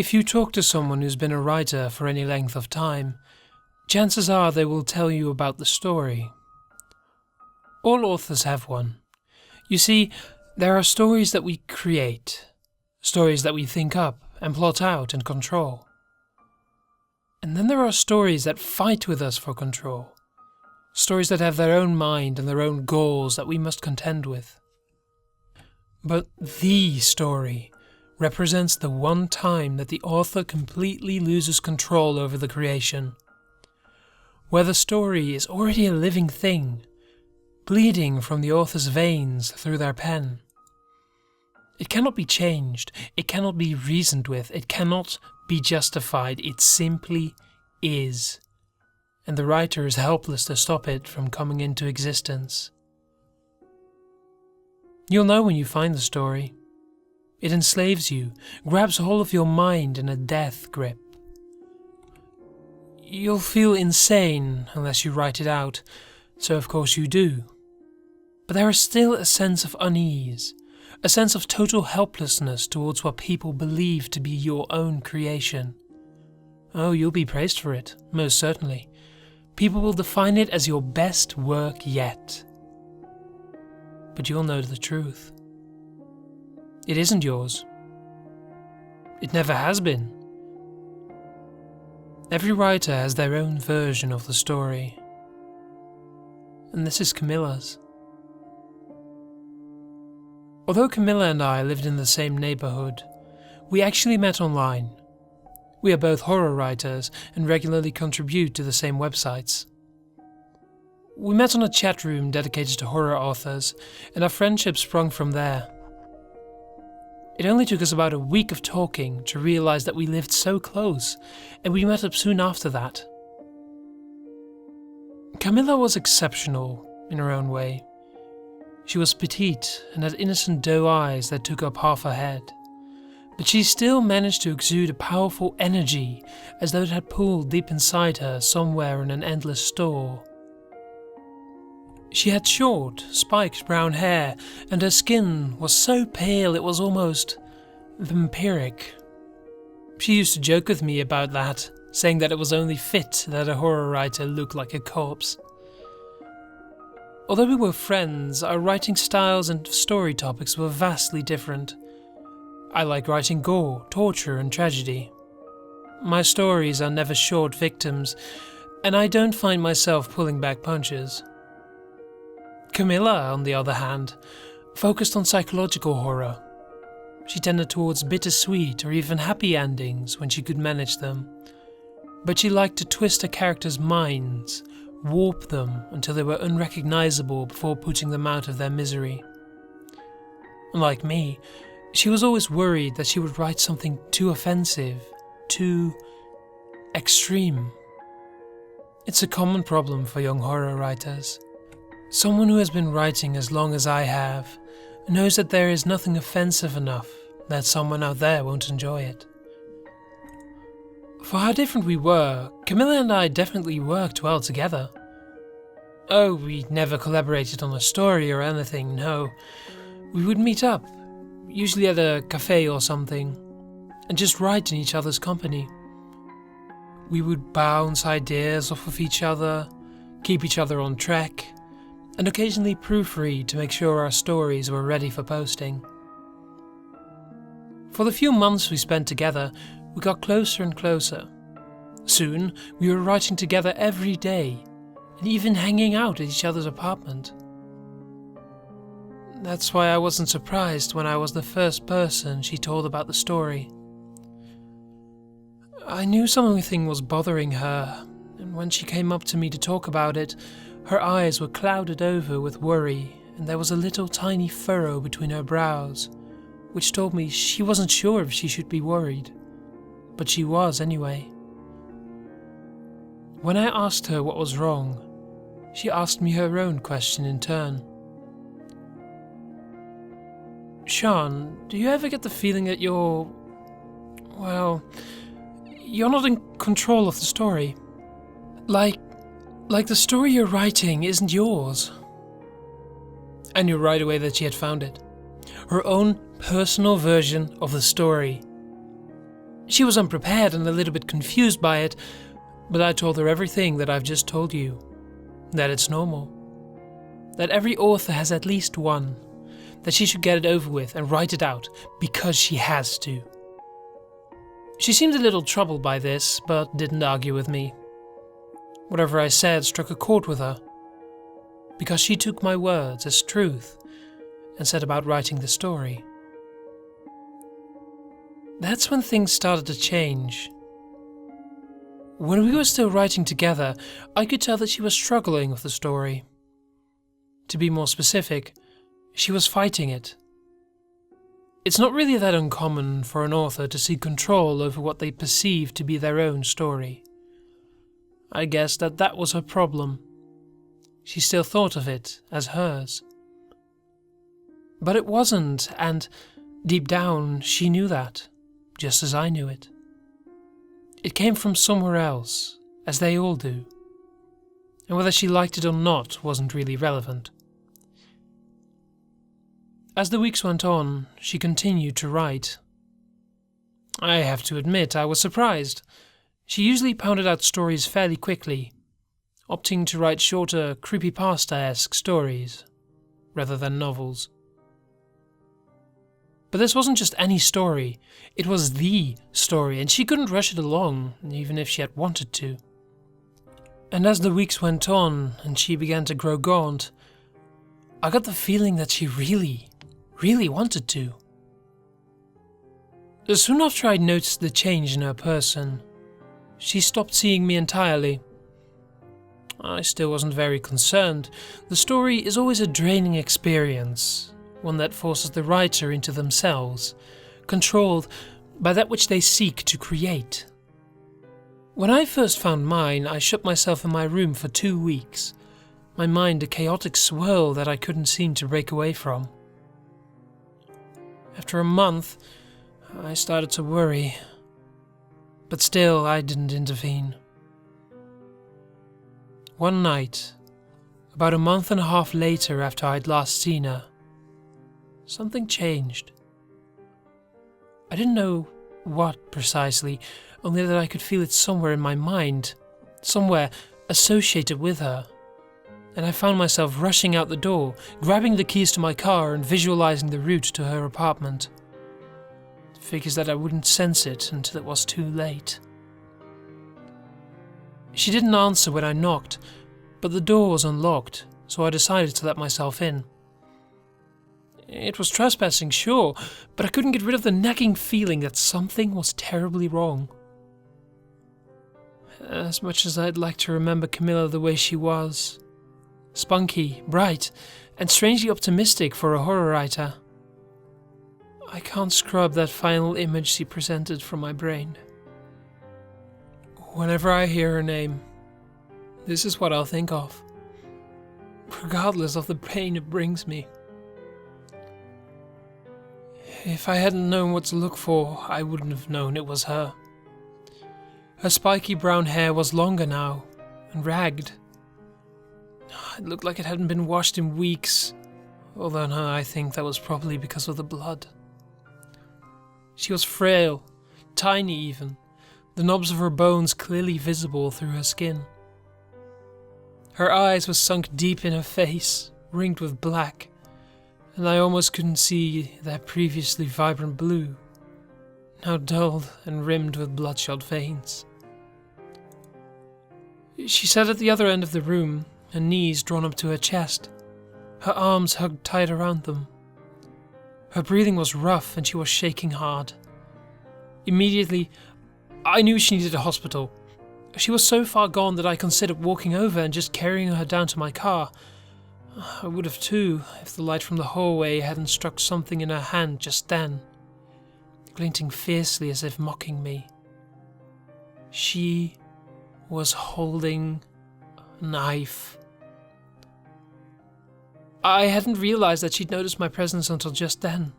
If you talk to someone who's been a writer for any length of time, chances are they will tell you about the story. All authors have one. You see, there are stories that we create, stories that we think up and plot out and control. And then there are stories that fight with us for control, stories that have their own mind and their own goals that we must contend with. But the story represents the one time that the author completely loses control over the creation, where the story is already a living thing, bleeding from the author's veins through their pen. It cannot be changed, it cannot be reasoned with, it cannot be justified, it simply is, and the writer is helpless to stop it from coming into existence. You'll know when you find the story. It enslaves you, grabs hold of your mind in a death grip. You'll feel insane unless you write it out, so of course you do. But there is still a sense of unease, a sense of total helplessness towards what people believe to be your own creation. Oh, you'll be praised for it, most certainly. People will define it as your best work yet. But you'll know the truth. It isn't yours. It never has been. Every writer has their own version of the story. And this is Camila's. Although Camila and I lived in the same neighborhood, we actually met online. We are both horror writers and regularly contribute to the same websites. We met on a chat room dedicated to horror authors, and our friendship sprung from there. It only took us about a week of talking to realize that we lived so close, and we met up soon after that. Camila was exceptional in her own way. She was petite and had innocent doe eyes that took up half her head, but she still managed to exude a powerful energy as though it had pooled deep inside her somewhere in an endless store. She had short, spiked brown hair, and her skin was so pale it was almost vampiric. She used to joke with me about that, saying that it was only fit that a horror writer looked like a corpse. Although we were friends, our writing styles and story topics were vastly different. I like writing gore, torture, and tragedy. My stories are never short victims, and I don't find myself pulling back punches. Camila, on the other hand, focused on psychological horror. She tended towards bittersweet or even happy endings when she could manage them, but she liked to twist her characters' minds, warp them until they were unrecognizable before putting them out of their misery. Unlike me, she was always worried that she would write something too offensive, too extreme. It's a common problem for young horror writers. Someone who has been writing as long as I have knows that there is nothing offensive enough that someone out there won't enjoy it. For how different we were, Camila and I definitely worked well together. Oh, we never collaborated on a story or anything, no. We would meet up, usually at a cafe or something, and just write in each other's company. We would bounce ideas off of each other, keep each other on track, and occasionally proofread to make sure our stories were ready for posting. For the few months we spent together, we got closer and closer. Soon, we were writing together every day, and even hanging out at each other's apartment. That's why I wasn't surprised when I was the first person she told about the story. I knew something was bothering her, and when she came up to me to talk about it, her eyes were clouded over with worry, and there was a little tiny furrow between her brows, which told me she wasn't sure if she should be worried. But she was anyway. When I asked her what was wrong, she asked me her own question in turn. Sean, do you ever get the feeling that you're not in control of the story? Like the story you're writing isn't yours. I knew right away that she had found it. Her own personal version of the story. She was unprepared and a little bit confused by it, but I told her everything that I've just told you. That it's normal. That every author has at least one. That she should get it over with and write it out, because she has to. She seemed a little troubled by this, but didn't argue with me. Whatever I said struck a chord with her, because she took my words as truth and set about writing the story. That's when things started to change. When we were still writing together, I could tell that she was struggling with the story. To be more specific, she was fighting it. It's not really that uncommon for an author to seek control over what they perceive to be their own story. I guess that was her problem. She still thought of it as hers. But it wasn't, and deep down she knew that, just as I knew it. It came from somewhere else, as they all do. And whether she liked it or not wasn't really relevant. As the weeks went on, she continued to write. I have to admit, I was surprised. She usually pounded out stories fairly quickly, opting to write shorter, creepypasta-esque stories, rather than novels. But this wasn't just any story, it was the story, and she couldn't rush it along, even if she had wanted to. And as the weeks went on, and she began to grow gaunt, I got the feeling that she really wanted to. Soon after I'd noticed the change in her person, she stopped seeing me entirely. I still wasn't very concerned. The story is always a draining experience, one that forces the writer into themselves, controlled by that which they seek to create. When I first found mine, I shut myself in my room for 2 weeks, my mind a chaotic swirl that I couldn't seem to break away from. After a month, I started to worry, but still I didn't intervene. One night, about a month and a half later after I'd last seen her, something changed. I didn't know what precisely, only that I could feel it somewhere in my mind, somewhere associated with her. And I found myself rushing out the door, grabbing the keys to my car and visualizing the route to her apartment. Figures that I wouldn't sense it until it was too late. She didn't answer when I knocked, but the door was unlocked, so I decided to let myself in. It was trespassing, sure, but I couldn't get rid of the nagging feeling that something was terribly wrong. As much as I'd like to remember Camila the way she was, spunky, bright, and strangely optimistic for a horror writer, I can't scrub that final image she presented from my brain. Whenever I hear her name, this is what I'll think of, regardless of the pain it brings me. If I hadn't known what to look for, I wouldn't have known it was her. Her spiky brown hair was longer now, and ragged. It looked like it hadn't been washed in weeks, although now I think that was probably because of the blood. She was frail, tiny even, the knobs of her bones clearly visible through her skin. Her eyes were sunk deep in her face, ringed with black, and I almost couldn't see their previously vibrant blue, now dulled and rimmed with bloodshot veins. She sat at the other end of the room, her knees drawn up to her chest, her arms hugged tight around them. Her breathing was rough and she was shaking hard. Immediately, I knew she needed a hospital. She was so far gone that I considered walking over and just carrying her down to my car. I would have too, if the light from the hallway hadn't struck something in her hand just then, glinting fiercely as if mocking me. She was holding a knife. I hadn't realized that she'd noticed my presence until just then.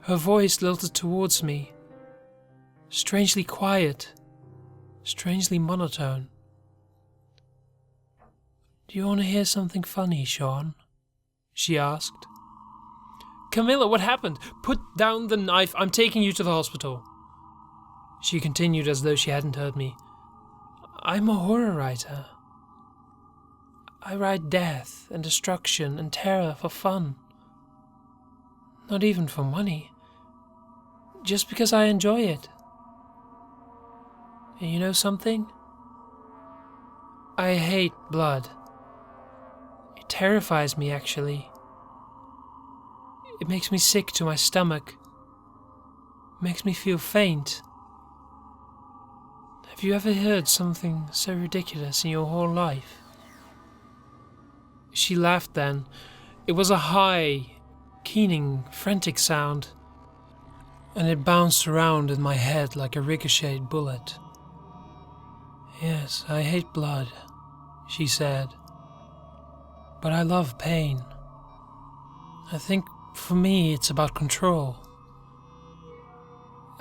Her voice lilted towards me, strangely quiet, strangely monotone. "Do you want to hear something funny, Sean?" she asked. "Camila, what happened? Put down the knife. I'm taking you to the hospital." She continued as though she hadn't heard me. I'm a horror writer. I write death and destruction and terror for fun. Not even for money. Just because I enjoy it. And you know something? I hate blood. It terrifies me, actually. It makes me sick to my stomach. It makes me feel faint. Have you ever heard something so ridiculous in your whole life? She laughed then. It was a high, keening, frantic sound, and it bounced around in my head like a ricocheted bullet. Yes, I hate blood, she said. But I love pain. I think for me it's about control.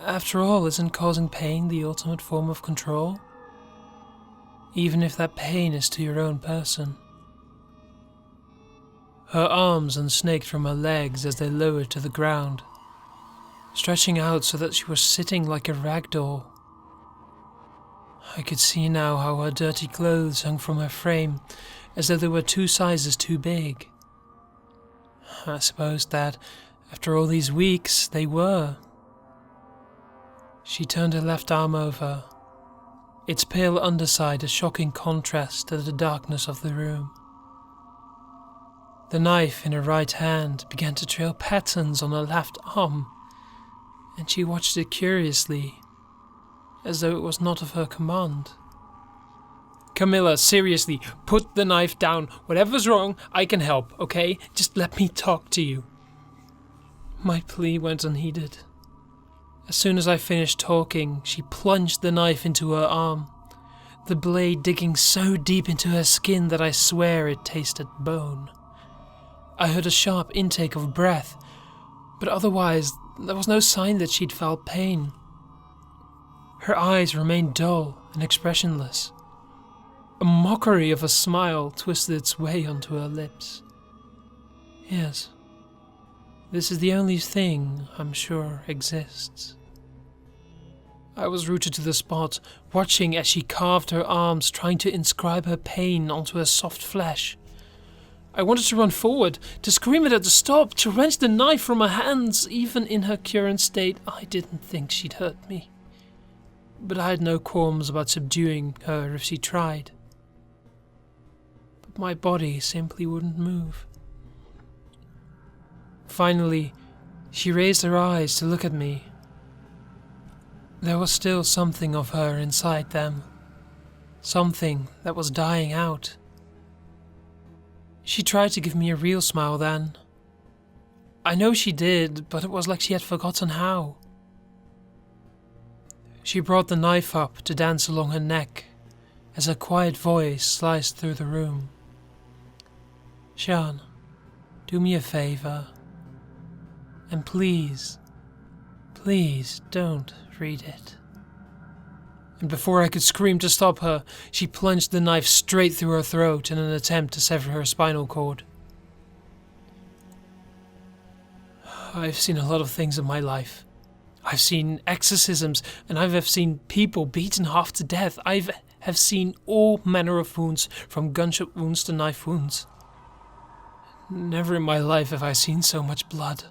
After all, isn't causing pain the ultimate form of control? Even if that pain is to your own person. Her arms unsnaked from her legs as they lowered to the ground, stretching out so that she was sitting like a rag doll. I could see now how her dirty clothes hung from her frame, as though they were 2 sizes too big. I suppose that, after all these weeks, they were. She turned her left arm over, its pale underside a shocking contrast to the darkness of the room. The knife in her right hand began to trail patterns on her left arm, and she watched it curiously, as though it was not of her command. Camila, seriously, put the knife down. Whatever's wrong, I can help, okay? Just let me talk to you. My plea went unheeded. As soon as I finished talking, she plunged the knife into her arm, the blade digging so deep into her skin that I swear it tasted bone. I heard a sharp intake of breath, but otherwise there was no sign that she'd felt pain. Her eyes remained dull and expressionless. A mockery of a smile twisted its way onto her lips. Yes, this is the only thing I'm sure exists. I was rooted to the spot, watching as she carved her arms, trying to inscribe her pain onto her soft flesh. I wanted to run forward, to scream at her to stop, to wrench the knife from her hands. Even in her current state, I didn't think she'd hurt me. But I had no qualms about subduing her if she tried. But my body simply wouldn't move. Finally, she raised her eyes to look at me. There was still something of her inside them. Something that was dying out. She tried to give me a real smile then. I know she did, but it was like she had forgotten how. She brought the knife up to dance along her neck as her quiet voice sliced through the room. Sean, do me a favor. And please, please don't read it. And before I could scream to stop her, she plunged the knife straight through her throat in an attempt to sever her spinal cord. I've seen a lot of things in my life. I've seen exorcisms, and I've seen people beaten half to death. I have seen all manner of wounds, from gunshot wounds to knife wounds. Never in my life have I seen so much blood.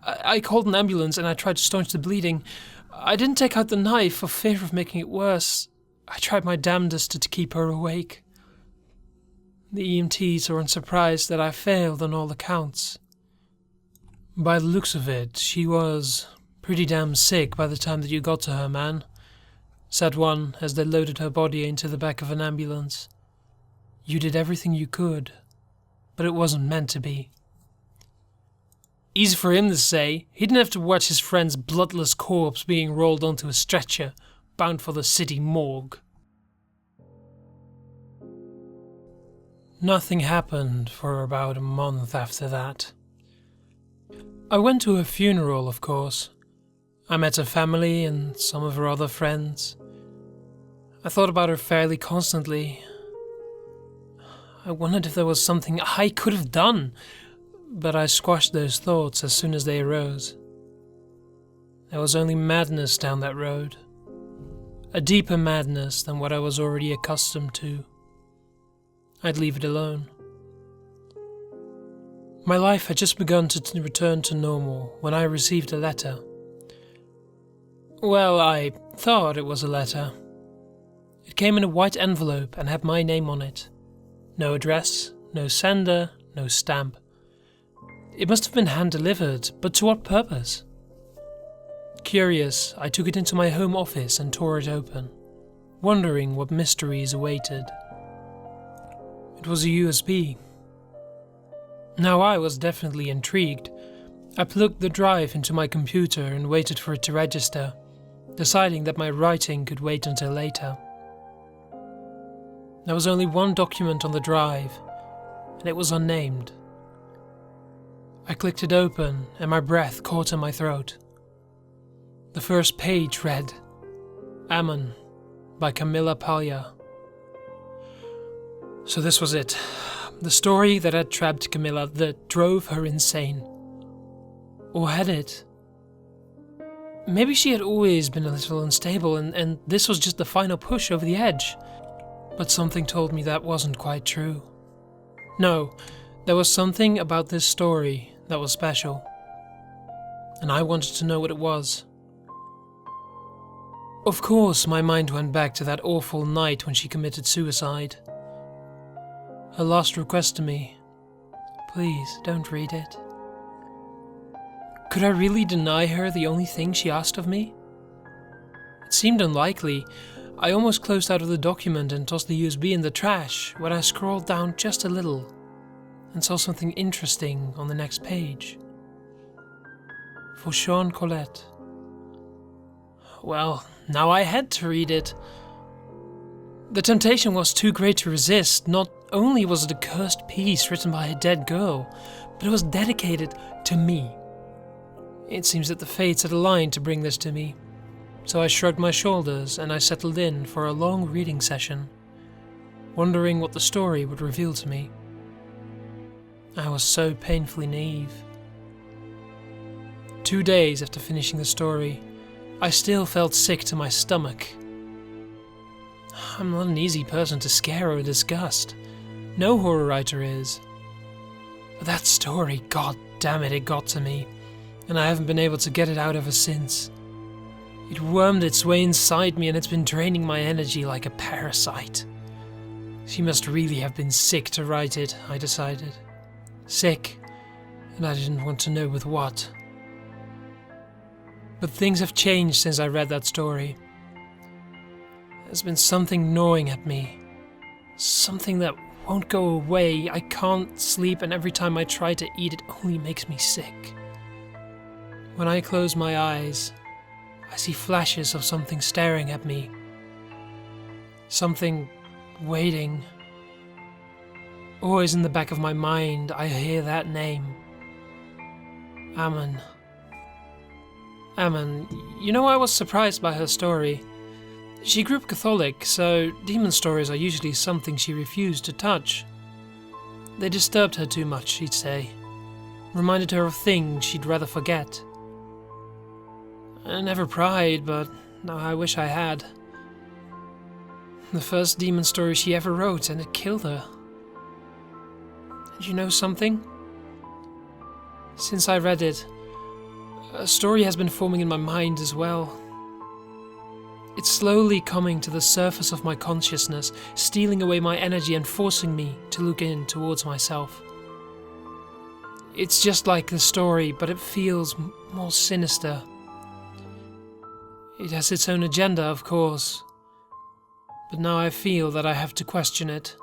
I called an ambulance and I tried to staunch the bleeding. I didn't take out the knife for fear of making it worse. I tried my damnedest to keep her awake. The EMTs were unsurprised that I failed on all accounts. By the looks of it, she was pretty damn sick by the time that you got to her, man, said one as they loaded her body into the back of an ambulance. You did everything you could, but it wasn't meant to be. Easy for him to say. He didn't have to watch his friend's bloodless corpse being rolled onto a stretcher, bound for the city morgue. Nothing happened for about a month after that. I went to her funeral, of course. I met her family and some of her other friends. I thought about her fairly constantly. I wondered if there was something I could have done, but I squashed those thoughts as soon as they arose. there was only madness down that road. A deeper madness than what I was already accustomed to. I'd leave it alone. My life had just begun to return to normal when I received a letter. Well, I thought it was a letter. It came in a white envelope and had my name on it. No address, no sender, no stamp. It must have been hand-delivered, but to what purpose? Curious, I took it into my home office and tore it open, wondering what mysteries awaited. It was a USB. Now I was definitely intrigued. I plugged the drive into my computer and waited for it to register, deciding that my writing could wait until later. There was only one document on the drive, and it was unnamed. I clicked it open, and my breath caught in my throat. The first page read, Ayme by Camila Palya. So this was it. The story that had trapped Camila, that drove her insane. Or had it? Maybe she had always been a little unstable and this was just the final push over the edge. But something told me that wasn't quite true. No, there was something about this story that was special. And I wanted to know what it was. Of course, my mind went back to that awful night when she committed suicide. Her last request to me, please don't read it. Could I really deny her the only thing she asked of me? It seemed unlikely. I almost closed out of the document and tossed the USB in the trash when I scrolled down just a little and saw something interesting on the next page. For Sean Colette. Well, now I had to read it. The temptation was too great to resist. Not only was it a cursed piece written by a dead girl, but it was dedicated to me. It seems that the fates had aligned to bring this to me. So I shrugged my shoulders and I settled in for a long reading session, wondering what the story would reveal to me. I was so painfully naive. 2 days after finishing the story, I still felt sick to my stomach. I'm not an easy person to scare or disgust. No horror writer is. But that story, god damn it got to me, and I haven't been able to get it out ever since. It wormed its way inside me and it's been draining my energy like a parasite. She must really have been sick to write it, I decided. Sick, and I didn't want to know with what. But things have changed since I read that story. There's been something gnawing at me. Something that won't go away. I can't sleep, and every time I try to eat, it only makes me sick. When I close my eyes, I see flashes of something staring at me. Something waiting. Always in the back of my mind, I hear that name. Ayme. Ayme, you know, I was surprised by her story. She grew up Catholic, so demon stories are usually something she refused to touch. They disturbed her too much, she'd say. Reminded her of things she'd rather forget. I never pried, but now I wish I had. The first demon story she ever wrote, and it killed her. And you know something? Since I read it, a story has been forming in my mind as well. It's slowly coming to the surface of my consciousness, stealing away my energy and forcing me to look in towards myself. It's just like the story, but it feels more sinister. It has its own agenda, of course, but now I feel that I have to question it.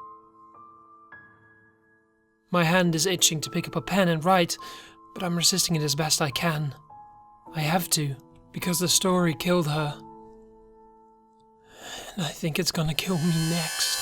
My hand is itching to pick up a pen and write, but I'm resisting it as best I can. I have to, because the story killed her. And I think it's gonna kill me next.